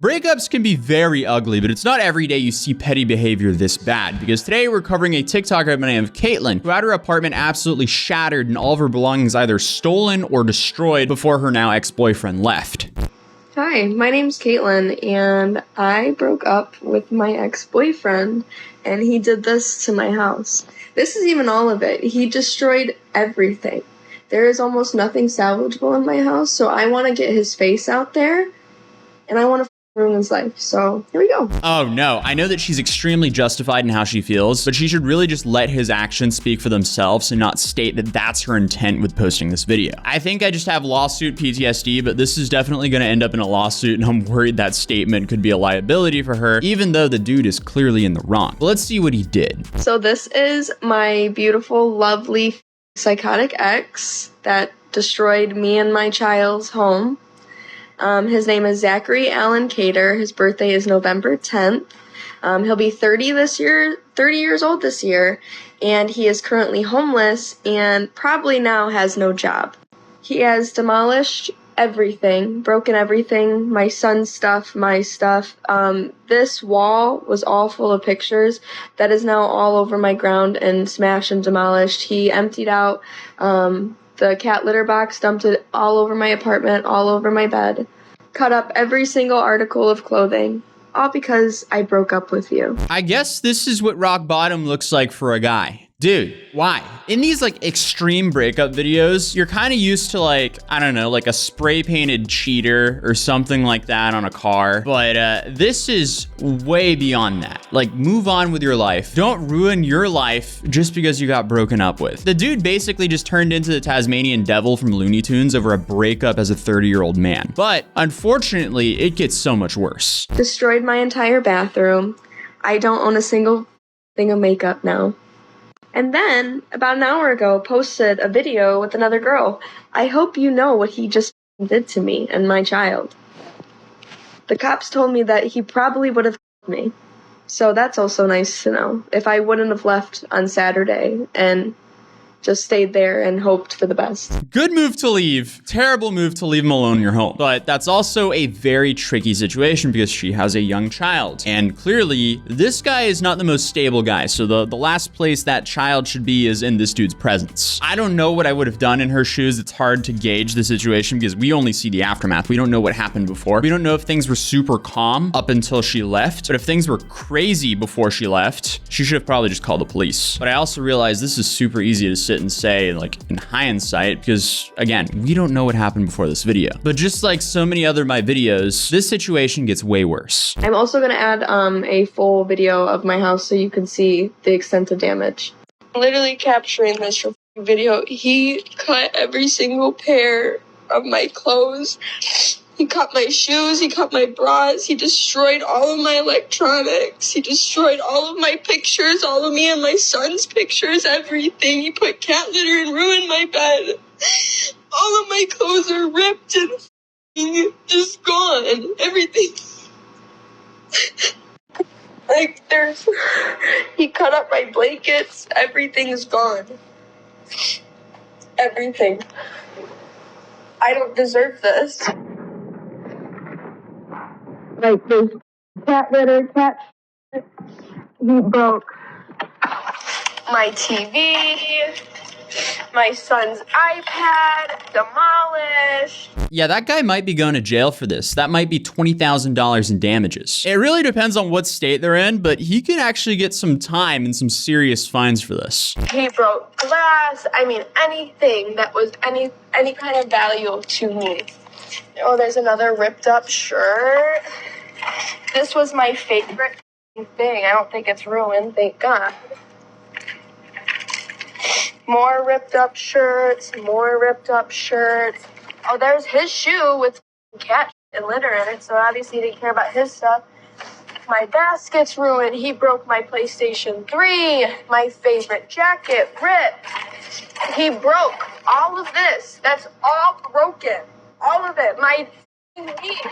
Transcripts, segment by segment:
Breakups can be very ugly, but it's not every day you see petty behavior this bad, because today we're covering a TikToker by the name of Caitlin, who had her apartment absolutely shattered and all of her belongings either stolen or destroyed before her now ex-boyfriend left. Hi, my name's Caitlin, and I broke up with my ex-boyfriend, and he did this to my house. This is even all of it. He destroyed everything. There is almost nothing salvageable in my house, so I want to get his face out there, and I want to ruin his life. So here we go. Oh no, I know that she's extremely justified in how she feels, but she should really just let his actions speak for themselves and not state that that's her intent with posting this video. I think I just have lawsuit PTSD, but this is definitely going to end up in a lawsuit, and I'm worried that statement could be a liability for her, even though the dude is clearly in the wrong. But let's see what he did. So this is my beautiful, lovely, psychotic ex that destroyed me and my child's home. His name is Zachary Allen Cater. His birthday is November 10th. He'll be 30 years old this year, and he is currently homeless and probably now has no job. He has demolished everything, broken everything, my son's stuff, my stuff. This wall was all full of pictures that is now all over my ground and smashed and demolished. He emptied out the cat litter box, dumped it all over my apartment, all over my bed, cut up every single article of clothing, all because I broke up with you. I guess this is what rock bottom looks like for a guy. Dude, why? In these like extreme breakup videos, you're kind of used to like, I don't know, like a spray painted cheater or something like that on a car. But this is way beyond that. Like, move on with your life. Don't ruin your life just because you got broken up with. The dude basically just turned into the Tasmanian devil from Looney Tunes over a breakup as a 30-year-old man. But unfortunately, it gets so much worse. Destroyed my entire bathroom. I don't own a single thing of makeup now. And then, about an hour ago, posted a video with another girl. I hope you know what he just did to me and my child. The cops told me that he probably would have killed me. So that's also nice to know. If I wouldn't have left on Saturday and just stayed there and hoped for the best. Good move to leave. Terrible move to leave him alone in your home. But that's also a very tricky situation because she has a young child. And clearly, this guy is not the most stable guy. So the last place that child should be is in this dude's presence. I don't know what I would have done in her shoes. It's hard to gauge the situation because we only see the aftermath. We don't know what happened before. We don't know if things were super calm up until she left. But if things were crazy before she left, she should have probably just called the police. But I also realized this is super easy to sit and say, like, in hindsight, because again, we don't know what happened before this video. But just like so many other my videos, this situation gets way worse. I'm also going to add a full video of my house so you can see the extent of damage. Literally capturing this video, he cut every single pair of my clothes. He cut my shoes, he cut my bras, he destroyed all of my electronics, he destroyed all of my pictures, all of me and my son's pictures, everything. He put cat litter and ruined my bed. All of my clothes are ripped and just gone. Everything. Like, he cut up my blankets, everything's gone. Everything. I don't deserve this. Like, there's cat litter, cat shit. He broke my TV, my son's iPad, demolished. Yeah, that guy might be going to jail for this. That might be $20,000 in damages. It really depends on what state they're in, but he could actually get some time and some serious fines for this. He broke glass. I mean, anything that was any kind of value to me. Oh, there's another ripped up shirt. This was my favorite thing. I don't think it's ruined, thank God. More ripped up shirts, more ripped up shirts. Oh, there's his shoe with cat and litter in it, so obviously he didn't care about his stuff. My basket's ruined. He broke my PlayStation 3. My favorite jacket ripped. He broke all of this. That's all broken. All of it. My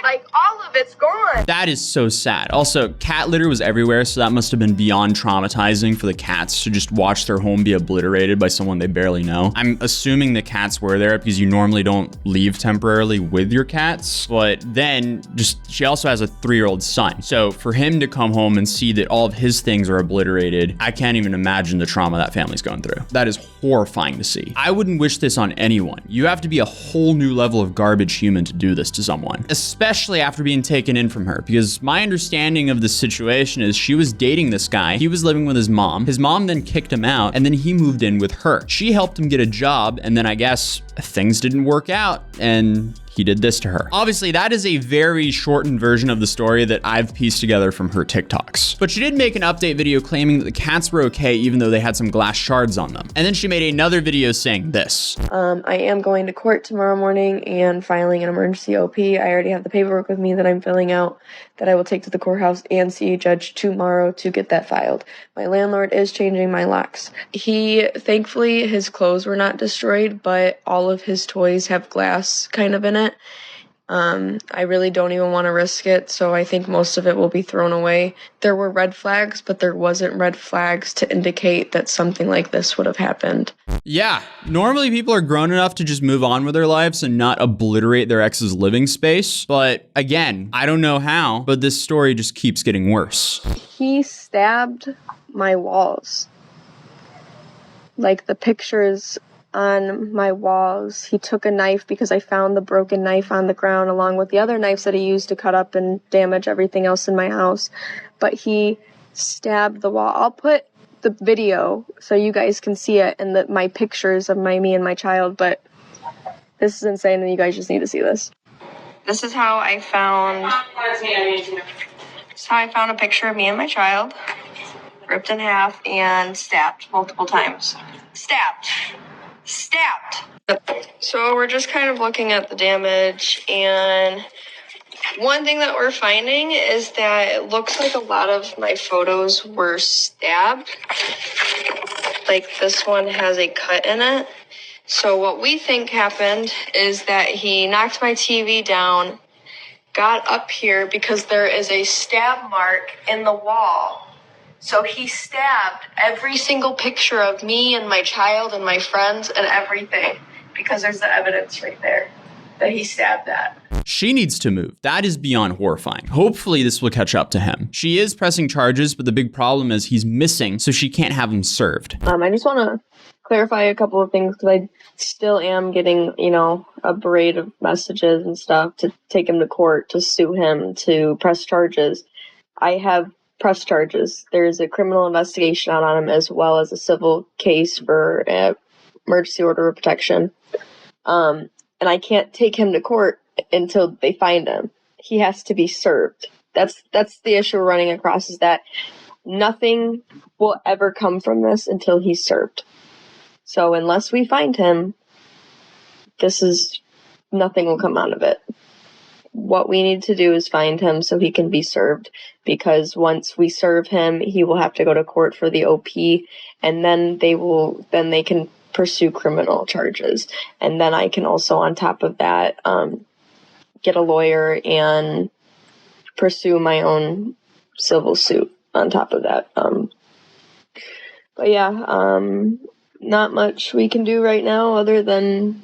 Like, all of it's gone. That is so sad. Also, cat litter was everywhere, so that must have been beyond traumatizing for the cats to just watch their home be obliterated by someone they barely know. I'm assuming the cats were there because you normally don't leave temporarily with your cats, but then she also has a 3-year-old son. So for him to come home and see that all of his things are obliterated, I can't even imagine the trauma that family's going through. That is horrifying to see. I wouldn't wish this on anyone. You have to be a whole new level of garbage human to do this to someone, especially after being taken in from her, because my understanding of the situation is she was dating this guy. He was living with his mom. His mom then kicked him out, and then he moved in with her. She helped him get a job, and then I guess things didn't work out, and he did this to her. Obviously, that is a very shortened version of the story that I've pieced together from her TikToks. But she did make an update video claiming that the cats were okay even though they had some glass shards on them. And then she made another video saying this. I am going to court tomorrow morning and filing an emergency OP. I already have the paperwork with me that I'm filling out that I will take to the courthouse and see a judge tomorrow to get that filed. My landlord is changing my locks. Thankfully, his clothes were not destroyed, but all of his toys have glass kind of in it. I really don't even want to risk it, so I think most of it will be thrown away. There were red flags, but there wasn't red flags to indicate that something like this would have happened. Yeah, normally people are grown enough to just move on with their lives and not obliterate their ex's living space. But again, I don't know how, but this story just keeps getting worse. He stabbed my walls. Like the pictures on my walls. He took a knife because I found the broken knife on the ground along with the other knives that he used to cut up and damage everything else in my house. But he stabbed the wall. I'll put the video so you guys can see it and my pictures of me and my child, but this is insane and you guys just need to see this. This is how I found a picture of me and my child, ripped in half and stabbed multiple times. Stabbed. So we're just kind of looking at the damage, and one thing that we're finding is that it looks like a lot of my photos were stabbed. Like this one has a cut in it. So what we think happened is that he knocked my TV down, got up here because there is a stab mark in the wall. So he stabbed every single picture of me and my child and my friends and everything because there's the evidence right there that he stabbed that. She needs to move. That is beyond horrifying. Hopefully this will catch up to him. She is pressing charges, but the big problem is he's missing, so she can't have him served. I just want to clarify a couple of things because I still am getting, a parade of messages and stuff to take him to court, to sue him, to press charges. I have press charges. There's a criminal investigation out on him as well as a civil case for emergency order of protection. And I can't take him to court until they find him. He has to be served. That's the issue we're running across, is that nothing will ever come from this until he's served. So unless we find him, nothing will come out of it. What we need to do is find him so he can be served, because once we serve him, he will have to go to court for the OP, and then they can pursue criminal charges. And then I can also, on top of that, get a lawyer and pursue my own civil suit on top of that. But yeah, not much we can do right now other than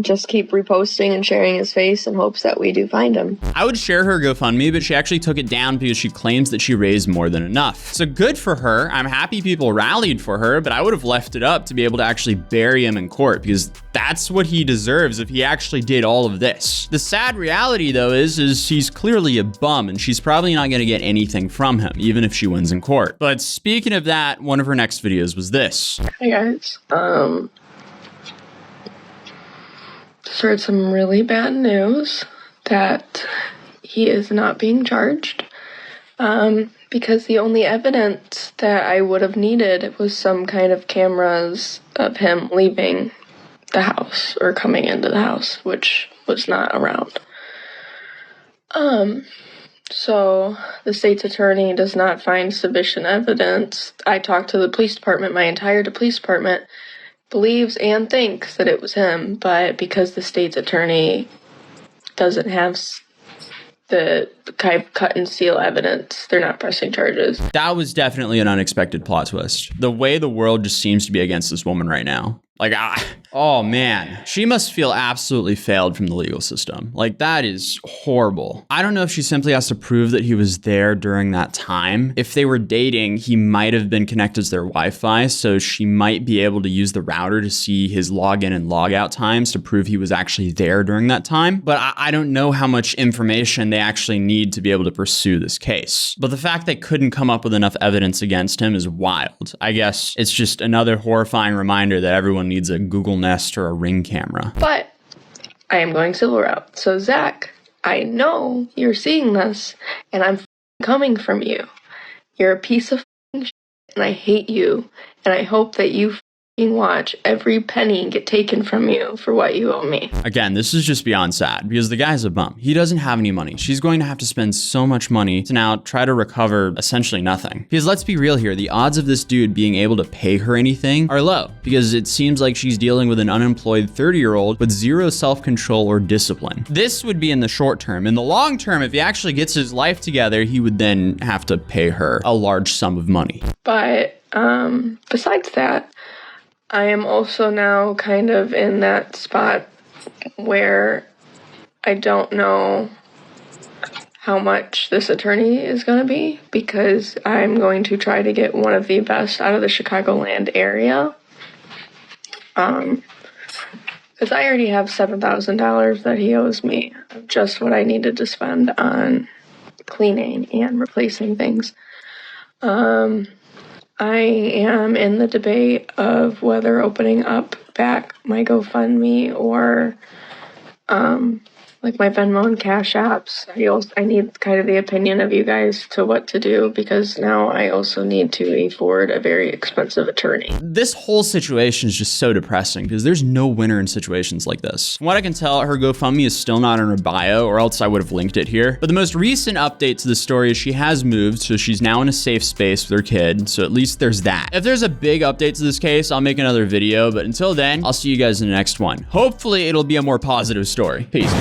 just keep reposting and sharing his face in hopes that we do find him. I would share her GoFundMe, but she actually took it down because she claims that she raised more than enough. So good for her. I'm happy people rallied for her, but I would have left it up to be able to actually bury him in court, because that's what he deserves if he actually did all of this. The sad reality, though, is he's clearly a bum, and she's probably not going to get anything from him, even if she wins in court. But speaking of that, one of her next videos was this. Hey guys, just heard some really bad news that he is not being charged, because the only evidence that I would have needed was some kind of cameras of him leaving the house or coming into the house, which was not around. So the state's attorney does not find sufficient evidence. I talked to the police department. My entire police department believes and thinks that it was him, but because the state's attorney doesn't have the kind of cut and seal evidence, they're not pressing charges. That was definitely an unexpected plot twist. The way the world just seems to be against this woman right now. Like, oh man, she must feel absolutely failed from the legal system. Like, that is horrible. I don't know if she simply has to prove that he was there during that time. If they were dating, he might have been connected to their Wi-Fi, so she might be able to use the router to see his login and logout times to prove he was actually there during that time. But I don't know how much information they actually need to be able to pursue this case. But the fact they couldn't come up with enough evidence against him is wild. I guess it's just another horrifying reminder that everyone needs a Google Nest or a Ring camera. But I am going civil route. So Zach, I know you're seeing this, and I'm coming from you. You're a piece of shit, and I hate you, and I hope that you watch every penny get taken from you for what you owe me. Again, this is just beyond sad because the guy's a bum. He doesn't have any money. She's going to have to spend so much money to now try to recover essentially nothing. Because let's be real here, the odds of this dude being able to pay her anything are low because it seems like she's dealing with an unemployed 30-year-old with zero self-control or discipline. This would be in the short term. In the long term, if he actually gets his life together, he would then have to pay her a large sum of money. But besides that, I am also now kind of in that spot where I don't know how much this attorney is going to be, because I'm going to try to get one of the best out of the Chicagoland area. Because I already have $7,000 that he owes me, just what I needed to spend on cleaning and replacing things. I am in the debate of whether opening up back my GoFundMe or like my Venmo and Cash apps. I need kind of the opinion of you guys to what to do, because now I also need to afford a very expensive attorney. This whole situation is just so depressing because there's no winner in situations like this. From what I can tell, her GoFundMe is still not in her bio, or else I would have linked it here. But the most recent update to the story is she has moved, so she's now in a safe space with her kid, so at least there's that. If there's a big update to this case, I'll make another video, but until then, I'll see you guys in the next one. Hopefully, it'll be a more positive story. Peace.